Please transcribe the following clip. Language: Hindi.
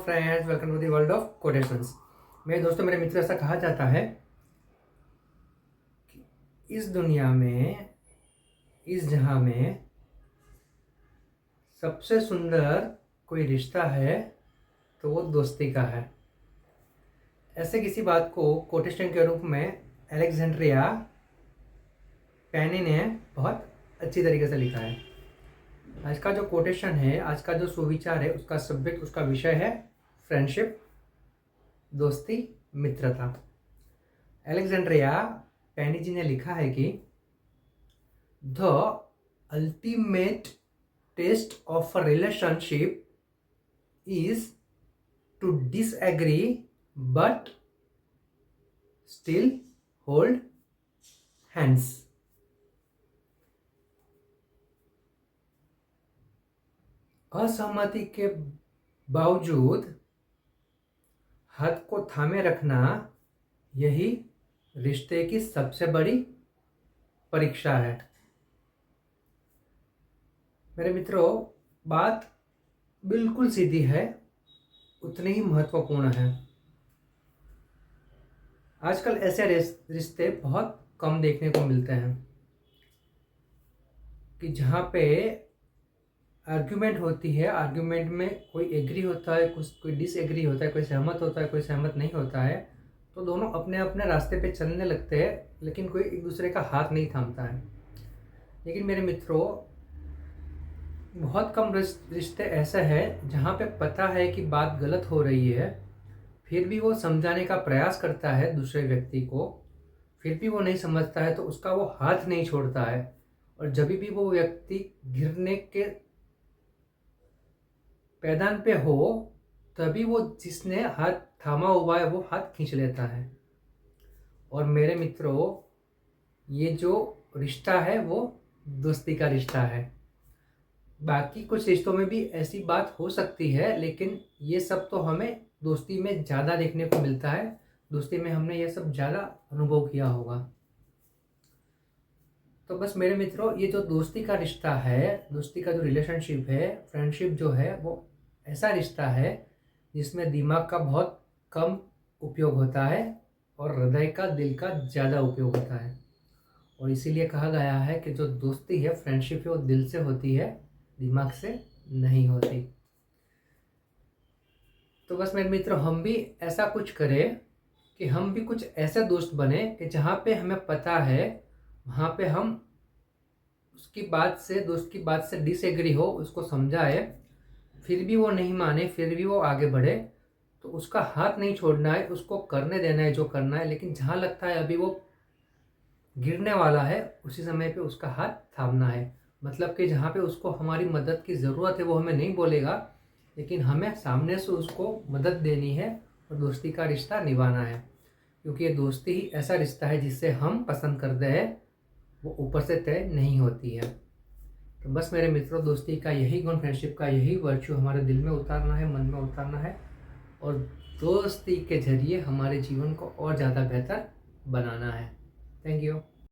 Friends, welcome to the world of quotations. मेरे दोस्तों, मेरे मित्र, ऐसा कहा जाता है कि इस दुनिया में, इस जहां में सबसे सुंदर कोई रिश्ता है तो वो दोस्ती का है। ऐसे किसी बात को कोटेशन के रूप में अलेक्जेंड्रिया पैनी ने बहुत अच्छी तरीके से लिखा है। आज का जो कोटेशन है, आज का जो सुविचार है, उसका सब्जेक्ट, उसका विषय है फ्रेंडशिप, दोस्ती, मित्रता। अलेक्जेंड्रिया पैनी जी ने लिखा है कि the ultimate test of a relationship is to disagree but still hold hands. असहमति के बावजूद हाथ को थामे रखना, यही रिश्ते की सबसे बड़ी परीक्षा है। मेरे मित्रों, बात बिल्कुल सीधी है, उतनी ही महत्वपूर्ण है। आजकल ऐसे रिश्ते बहुत कम देखने को मिलते हैं कि जहाँ पे आर्ग्यूमेंट होती है, आर्ग्यूमेंट में कोई एग्री होता है, कोई डिसएग्री होता है, कोई सहमत होता है, कोई सहमत नहीं होता है, तो दोनों अपने अपने रास्ते पे चलने लगते हैं, लेकिन कोई एक दूसरे का हाथ नहीं थामता है। लेकिन मेरे मित्रों, बहुत कम रिश्ते ऐसे हैं जहाँ पे पता है कि बात गलत हो रही है, फिर भी वो समझाने का प्रयास करता है दूसरे व्यक्ति को, फिर भी वो नहीं समझता है तो उसका वो हाथ नहीं छोड़ता है। और जब भी वो व्यक्ति गिरने के पैदान पे हो, तभी वो जिसने हाथ थामा हुआ है वो हाथ खींच लेता है। और मेरे मित्रों, ये जो रिश्ता है वो दोस्ती का रिश्ता है। बाकी कुछ रिश्तों में भी ऐसी बात हो सकती है, लेकिन ये सब तो हमें दोस्ती में ज़्यादा देखने को मिलता है। दोस्ती में हमने ये सब ज़्यादा अनुभव किया होगा। तो बस मेरे मित्रों, ये जो दोस्ती का रिश्ता है, दोस्ती का जो रिलेशनशिप है, फ्रेंडशिप जो है, वो ऐसा रिश्ता है जिसमें दिमाग का बहुत कम उपयोग होता है और हृदय का, दिल का ज़्यादा उपयोग होता है। और इसीलिए कहा गया है कि जो दोस्ती है, फ्रेंडशिप है, वो दिल से होती है, दिमाग से नहीं होती। तो बस मेरे मित्रों, हम भी ऐसा कुछ करें कि हम भी कुछ ऐसे दोस्त बने कि जहाँ पे हमें पता है, वहाँ पे हम उसकी बात से, दोस्त की बात से डिसएग्री हो, उसको समझाए, फिर भी वो नहीं माने, फिर भी वो आगे बढ़े, तो उसका हाथ नहीं छोड़ना है, उसको करने देना है जो करना है। लेकिन जहाँ लगता है अभी वो गिरने वाला है, उसी समय पे उसका हाथ थामना है। मतलब कि जहाँ पे उसको हमारी मदद की ज़रूरत है वो हमें नहीं बोलेगा, लेकिन हमें सामने से उसको मदद देनी है और दोस्ती का रिश्ता निभाना है। क्योंकि ये दोस्ती ही ऐसा रिश्ता है जिससे हम पसंद करते हैं, वो ऊपर से तय नहीं होती है। तो बस मेरे मित्रों, दोस्ती का यही गुण, फ्रेंडशिप का यही वर्च्यू हमारे दिल में उतारना है, मन में उतारना है, और दोस्ती के जरिए हमारे जीवन को और ज़्यादा बेहतर बनाना है। Thank you.